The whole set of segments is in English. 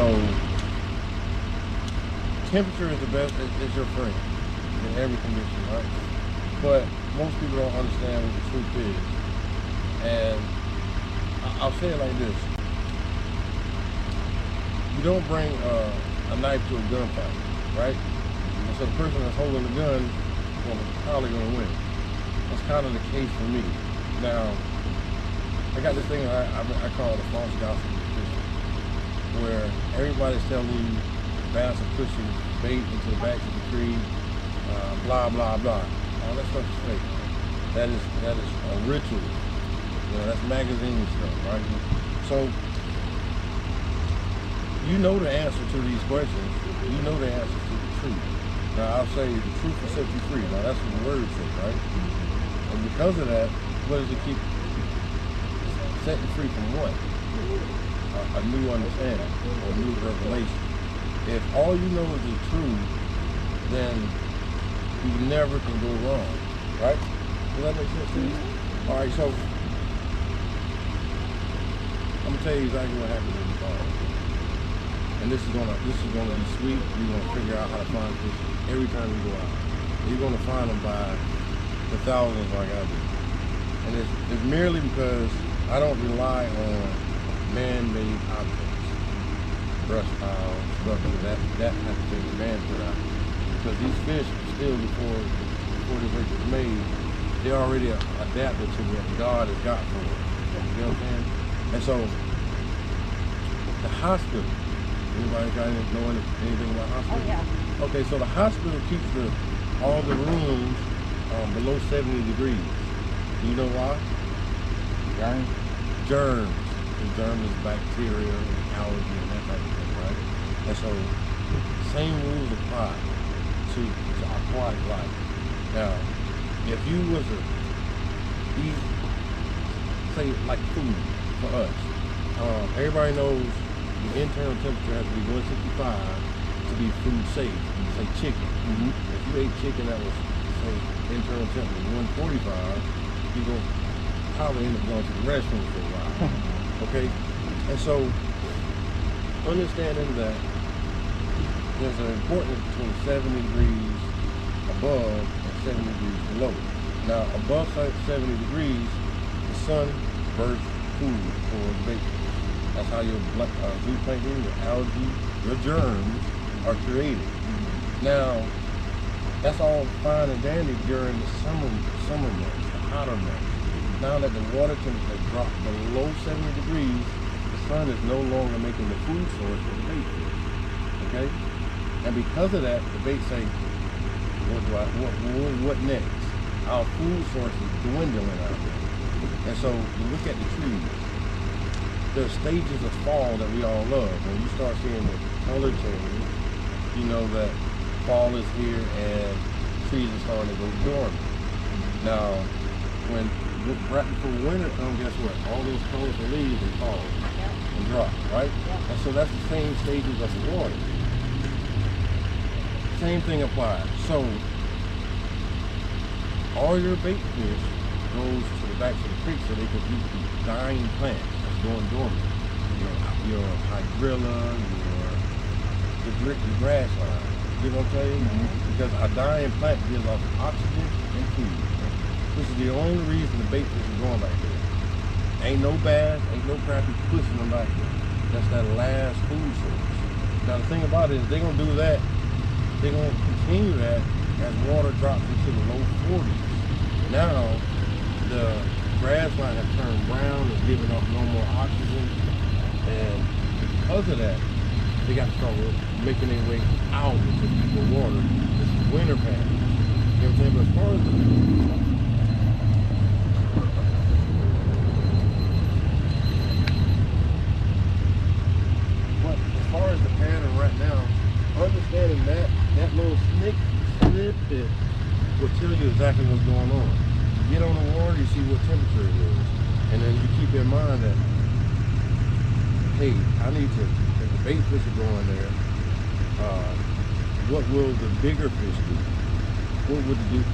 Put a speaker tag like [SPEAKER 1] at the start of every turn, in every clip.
[SPEAKER 1] So temperature is the best, is your friend in every condition, right? But most people don't understand what the truth is. And I'll say it like this. You don't bring a knife to a gunfight, right? And so the person that's holding the gun is probably going to win. That's kind of the case for me. Now, I got this thing I call the false gospel Christian, where everybody's telling you balance of pushing bait into the back of the tree, blah, blah, blah. All that stuff is fake. That is a ritual. You know, that's magazine stuff, right? So, you know the answer to these questions. You know the answer to the truth. Now, I'll say the truth will set you free. Now, that's what the word says, right? And because of that, what does it keep setting free from what? A new understanding or a new revelation. If all you know is the truth, then you never can go wrong, right? Does that make sense to you? All right, so I'm gonna tell you exactly what happens in the fall. And this is gonna be sweet. You're gonna figure out how to find fish every time you go out. You're gonna find them by the thousands like I do. And it's merely because I don't rely on man-made objects, brush piles, structures, that type of thing that man put out. Because these fish, still before the fish was made, they already adapted to what God has got for them. You know what I'm saying? And so, the hospital, anybody know anything about hospital?
[SPEAKER 2] Oh, yeah.
[SPEAKER 1] Okay, so the hospital keeps all the rooms below 70 degrees. Do you know why? Germs. And germs is bacteria and allergy and that type of thing, right? And so, same rules apply to aquatic life. Now, if you was to eat, say, like food for us, everybody knows the internal temperature has to be 165 to be food safe. Say chicken. If you ate chicken that was, say, internal temperature 145, you're going to probably end up going to the restroom for a while. Okay? And so, understanding that there's an importance between 70 degrees above and 70 degrees below. Now, above 70 degrees, the sun bursts food for the bacon. That's how your zooplankton, your algae, your germs are created. Now, that's all fine and dandy during the summer months, the hotter months. Now that the water temperature has dropped below 70 degrees, the sun is no longer making the food source for the bait fish. Okay? And because of that, the bait say, what next? Our food source is dwindling out there. And so you look at the trees. There's stages of fall that we all love. When you start seeing the color change, you know that fall is here and trees are starting to go dormant. Now, right before winter comes, guess what? All those colorful leaves will fall and drop, right? And so that's the same stages of the water. Same thing applies. So all your bait fish goes to the backs of the creek so they can eat the dying plants that's going dormant. Your hydrilla, your grass line. You know what I'm saying? Because a dying plant gives off oxygen and food. This is the only reason the bait fish is going back there. Ain't no bass, ain't no crappie pushing them back there. That's that last food source. Now the thing about it is they're gonna do that. They're gonna continue that as water drops into the low 40s. Now the grass line has turned brown, is giving off no more oxygen, and because of that, they got to start making their way out into deeper water. This is winter patterns. You know what I'm saying? But as far as the pattern right now, understanding that little snippet will tell you exactly what's going on. You get on the water, you see what temperature it is, and then you keep in mind that, hey, I need to, if the bait fish are going there, what will the bigger fish do? What would they do?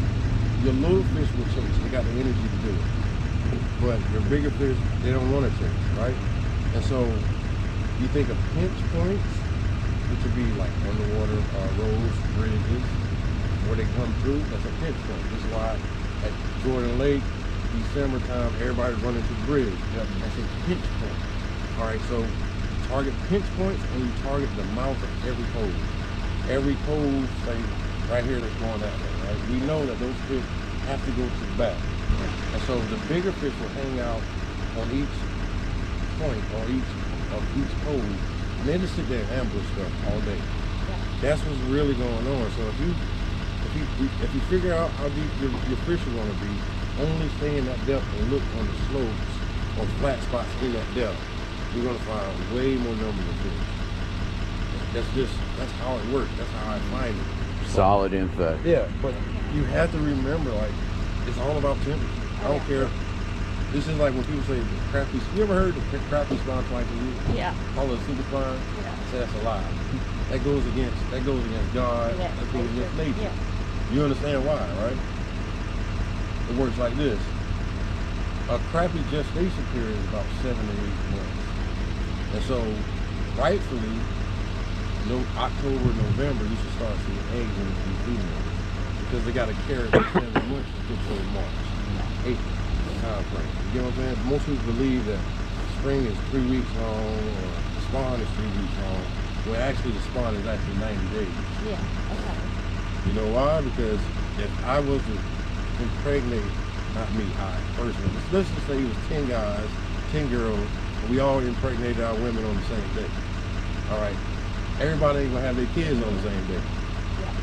[SPEAKER 1] Your little fish will chase. They got the energy to do it. But your bigger fish, they don't want to chase, right? And so You think of pinch points, which would be like underwater roads, bridges, where they come through. That's a pinch point. This is why at Jordan Lake, December time, everybody's running to the bridge. Yep. That's a pinch point. All right, so you target pinch points and you target the mouth of every cove. Every cove, say, right here that's going that way, right? We know that those fish have to go to the back. And so the bigger fish will hang out on each point or each cove, and they just sit there and ambush stuff all day. Yeah. That's what's really going on. So if you figure out how deep your fish are going to be, only stay in that depth and look on the slopes or flat spots in that depth, you're going to find way more numbers of fish. That's how it works. That's how I find it.
[SPEAKER 2] Solid info.
[SPEAKER 1] Yeah, but you have to remember, like, it's all about temperature. I don't care. This is like when people say crappie. You ever heard of crappie spawn twice a year?
[SPEAKER 3] Yeah.
[SPEAKER 1] Call it a super spawn?
[SPEAKER 3] Yeah.
[SPEAKER 1] I say that's a lie. That goes against God.
[SPEAKER 3] Yeah.
[SPEAKER 1] That goes against nature.
[SPEAKER 3] Yeah.
[SPEAKER 1] You understand why, right? It works like this. A crappie gestation period is about 7 to 8 months. And so, rightfully, October, November, you should start seeing eggs in females. Because they got to carry for 7 months to get to March, April time frame. You get what I'm saying? Most people believe that spring is 3 weeks long or the spawn is 3 weeks long. Well, actually, the spawn is actually 90 days.
[SPEAKER 3] Yeah, okay.
[SPEAKER 1] You know why? Because if I was to impregnate, not me, I personally, let's just say it was 10 guys, 10 girls, and we all impregnated our women on the same day. All right, everybody ain't gonna have their kids on the same day.
[SPEAKER 3] Yeah.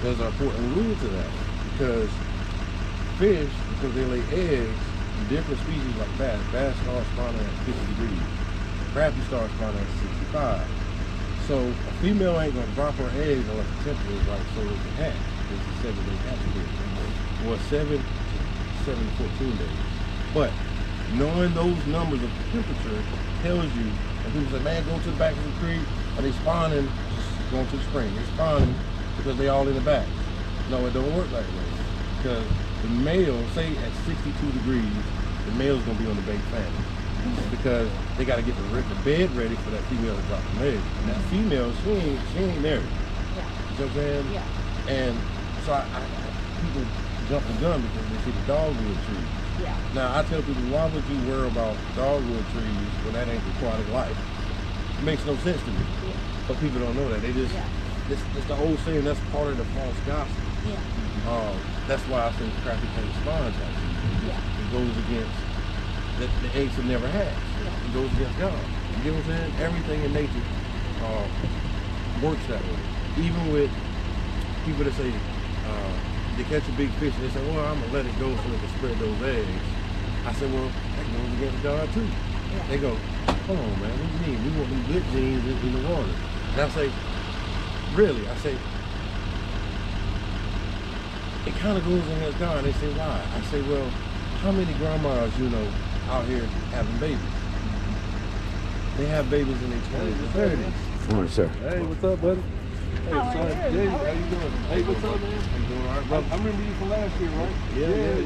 [SPEAKER 1] There's an important rule to that, because fish, because they lay eggs, different species like bass start spawning at 50 degrees. Crappie start spawning at 65. So a female ain't gonna drop her eggs unless the temperature is right, so it can hatch. It's a 7-day hatching period, or 7 to 14 days. But knowing those numbers of temperature tells you, and people say, man, go to the back of the creek, are they spawning? Just going to the spring. They're spawning because they all in the back. No, it don't work that way. Because the male, say at 62 degrees, the male's gonna be on the bait family. Because they gotta get the bed ready for that female to drop the egg. And that female, she ain't married.
[SPEAKER 3] Yeah.
[SPEAKER 1] You know what I'm saying?
[SPEAKER 3] Yeah.
[SPEAKER 1] And so people jump the gun because they see the dogwood trees.
[SPEAKER 3] Yeah.
[SPEAKER 1] Now I tell people, why would you worry about dogwood trees when that ain't aquatic life? It makes no sense to me.
[SPEAKER 3] Yeah.
[SPEAKER 1] But people don't know that. They just, it's the old saying, that's part of the false gospel.
[SPEAKER 3] Yeah.
[SPEAKER 1] That's why I think crappie can't spawn like
[SPEAKER 3] Yeah.
[SPEAKER 1] It goes against the eggs have never hatched.
[SPEAKER 3] Yeah.
[SPEAKER 1] It goes against God. You get what I'm saying? Everything in nature works that way. Even with people that say they catch a big fish and they say, well, I'm gonna let it go so it can spread those eggs. I say, well, that goes against God too.
[SPEAKER 3] Yeah.
[SPEAKER 1] They go, hold on, man, what do you mean? We want them good genes in the water. And I say, really? I say, it kind of goes against God. They say, why? I say, well, how many grandmas you know out here having babies? They have babies in their 20s and 30s.
[SPEAKER 2] Good morning, sir.
[SPEAKER 4] Hey, what's up, buddy? Hey,
[SPEAKER 3] How are
[SPEAKER 4] son.
[SPEAKER 3] you?
[SPEAKER 4] Jay, how you doing? Hey, what's up, man?
[SPEAKER 1] You doing all right, brother?
[SPEAKER 4] I remember you from last year, right?
[SPEAKER 1] Yeah.